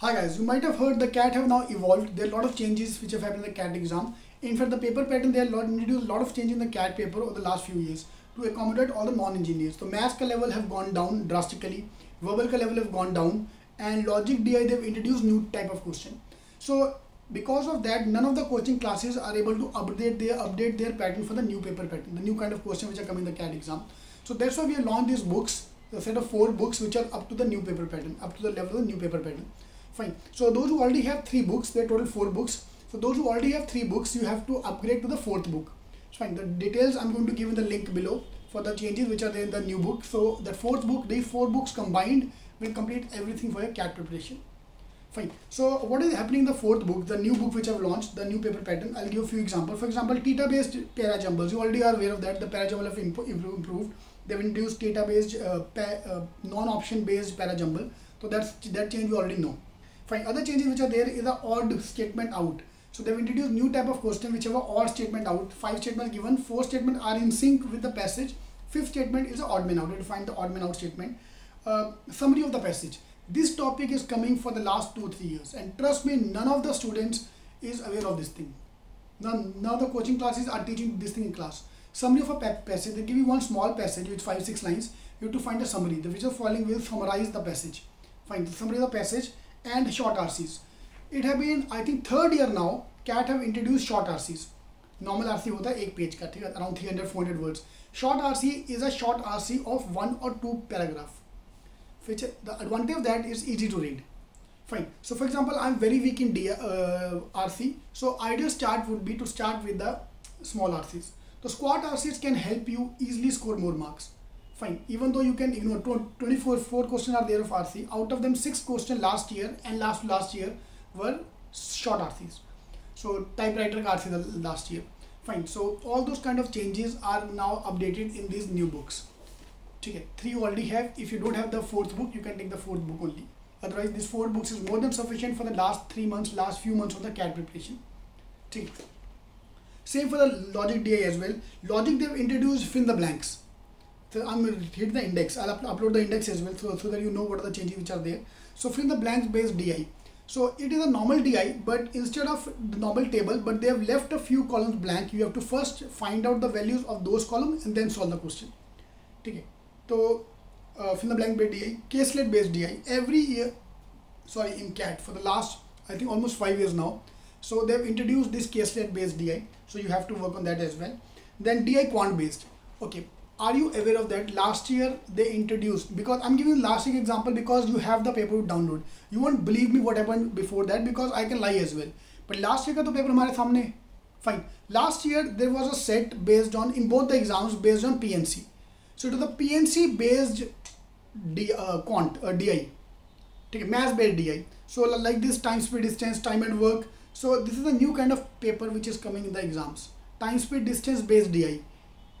Hi guys, you might have heard the CAT have now evolved. There are a lot of changes which have happened in the CAT exam. In fact, the paper pattern, they have introduced a lot of change in the CAT paper over the last few years to accommodate all the non-engineers. So maths ka level have gone down drastically, verbal ka level have gone down, and logic DI they've introduced new type of question. So because of that, none of the coaching classes are able to update their pattern for the new paper pattern, the new kind of question which are coming in the CAT exam. So that's why we have launched these books, a set of 4 books which are up to the new paper pattern, up to the level of the new paper pattern. Fine. So those who already have 3 books, there are total 4 books. So those who already have 3 books, you have to upgrade to the 4th book. Fine. The details I'm going to give in the link below for the changes which are there in the new book. So the 4th book, these 4 books combined will complete everything for your CAT preparation. Fine. So what is happening in the 4th book, the new book which I've launched, the new paper pattern? I'll give a few examples. For example, theta based parajumbles. You already are aware of that. The parajumble have improved. They've introduced theta based non-option based parajumble. So that change you already know. Fine. Other changes which are there is the odd statement out. So they've introduced new type of question which have an odd statement out. 5 statements given, 4 statements are in sync with the passage. 5th statement is an odd man out. You have to find the odd man out statement. Summary of the passage. This topic is coming for the last 2-3 years, and trust me, none of the students is aware of this thing. None of the coaching classes are teaching this thing in class. Summary of a passage. They give you one small passage with 5-6 lines. You have to find a summary. The which is following will summarize the passage. Find the summary of the passage and short RCs. It have been, I think, 3rd year now, CAT have introduced short RCs. Normal RC होता है 1 page का, ठीक है, around 300-400 words. Short RC is a short RC of 1 or 2 paragraph. Which the advantage of that is easy to read. Fine. So for example, I'm very weak in RC. So ideal start would be to start with the small RCs. The squat RCs can help you easily score more marks. Fine. Even though you can ignore 4 questions are there of RC. Out of them 6 questions last year and last year were short RCs. So typewriter RC the last year. Fine. So all those kind of changes are now updated in these new books. Okay, 3 you already have. If you don't have the 4th book, you can take the 4th book only. Otherwise, this 4 books is more than sufficient for the last few months of the CAT preparation. Okay. Same for the logic DI as well. Logic they've introduced fill in the blanks. So I'm going to hit the index. I'll upload the index as well so that you know what are the changes which are there. So fill in the blanks based DI. So it is a normal DI, but instead of the normal table, but they have left a few columns blank. You have to first find out the values of those columns and then solve the question. Okay. So fill the blank based DI, caselet based DI, every year, in CAT for the last, I think, almost 5 years now. So they've introduced this caselet based DI, so you have to work on that as well. Then DI quant based. Okay, are you aware of that? Last year they introduced, because I'm giving last year example because you have the paper to download. You won't believe me what happened before that because I can lie as well. But last year ka to paper hamare samne. Fine. Last year there was a set based on, in both the exams, based on PNC. So to the PNC based DI, take mass based DI. So like this time, speed, distance, time and work. So this is a new kind of paper which is coming in the exams. Time, speed, distance based DI,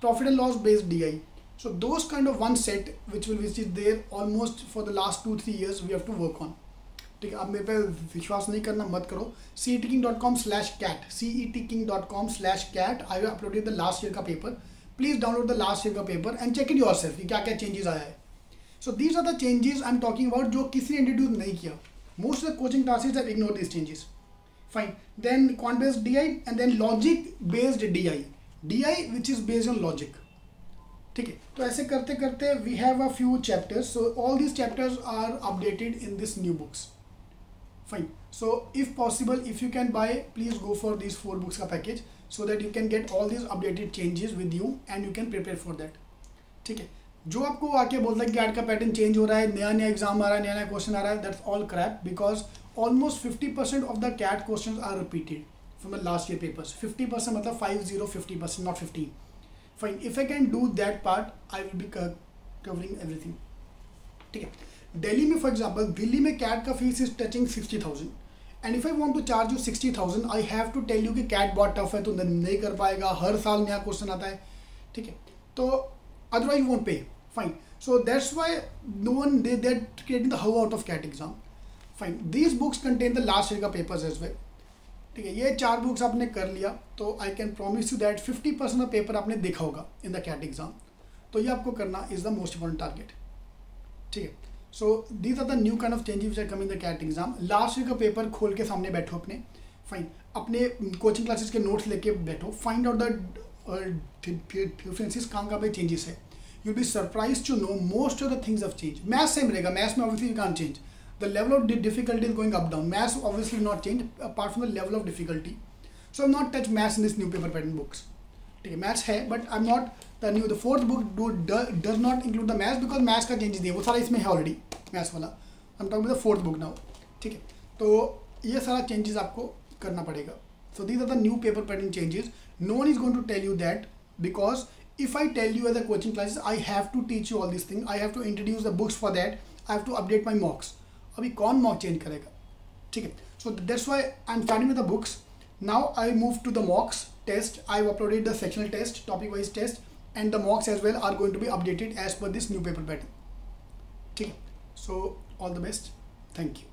profit and loss based DI. So those kind of one set which is there almost for the last 2-3 years we have to work on. ठीक है, अब मेरे पे विश्वास नहीं करना मत करो. cetking.com/cat, cetking.com/cat. I have uploaded the last year का paper. Please download the last year का paper and check it yourself कि क्या क्या changes आया है. So these are the changes I'm talking about जो किसी ने introduce नहीं किया. Most of the coaching classes have ignored these changes. Fine. Then quant based DI and then logic based DI. DI which is based on logic. ठीक है. तो ऐसे करते करते we have a few chapters. So all these chapters are updated in this new books. Fine. So if possible, if you can buy, please go for these 4 books का package so that you can get all these updated changes with you and you can prepare for that. ठीक है. जो आपको आके बोलता है कि CAT का पैटर्न चेंज हो रहा है, नया एग्जाम आ रहा है, नया क्वेश्चन आ रहा है, that's all crap because almost 50% of the CAT questions are repeated from the last year papers. 50% मतलब 50%, not 15. Fine. If I can do that part, I will be covering everything. ठीक है. दिल्ली में for example, Delhi में CAT का fee is touching 60,000 and if I want to charge you 60,000 I have to tell you कि CAT बहुत tough है, तो नहीं कर पाएगा, हर साल नया क्वेश्चन आता है. ठीक है, तो otherwise you won't pay. Fine. So that's why no one they are creating the how out of CAT exam. Fine. These books contain the last year का पेपर्स एज वेल. ठीक है, ये 4 बुक्स आपने कर लिया तो I can promise you that 50% of paper आपने देखा होगा इन द CAT एग्जाम. तो ये आपको करना is the most important target. ठीक है. So these are the new kind of changes which are coming in the CAT exam. Last year का पेपर खोल के सामने बैठो अपने, fine. अपने कोचिंग क्लासेस के नोट्स लेके बैठो, find out the differences कहाँ पे changes है. You'll be surprised to know most of the things have changed. Math same रहेगा, math में obviously you can't change. The level of difficulty is going up down. Maths obviously not changed apart from the level of difficulty. So I'm not touch maths in this new paper pattern books. ठीक है, maths है, but I'm not the fourth book does not include the maths because maths का changes नहीं है, वो सारा इसमें है already maths वाला. I'm talking about the fourth book now. ठीक है, तो ये सारा changes आपको करना पड़ेगा. So these are the new paper pattern changes. No one is going to tell you that, because if I tell you as a coaching classes, I have to teach you all these things. I have to introduce the books for that. I have to update my mocks. अभी कौन mock change करेगा? ठीक है. So that's why I'm starting with the books. Now I move to the mocks test. I've uploaded the sectional test, topic wise test, and the mocks as well are going to be updated as per this new paper pattern. ठीक है. So all the best. Thank you.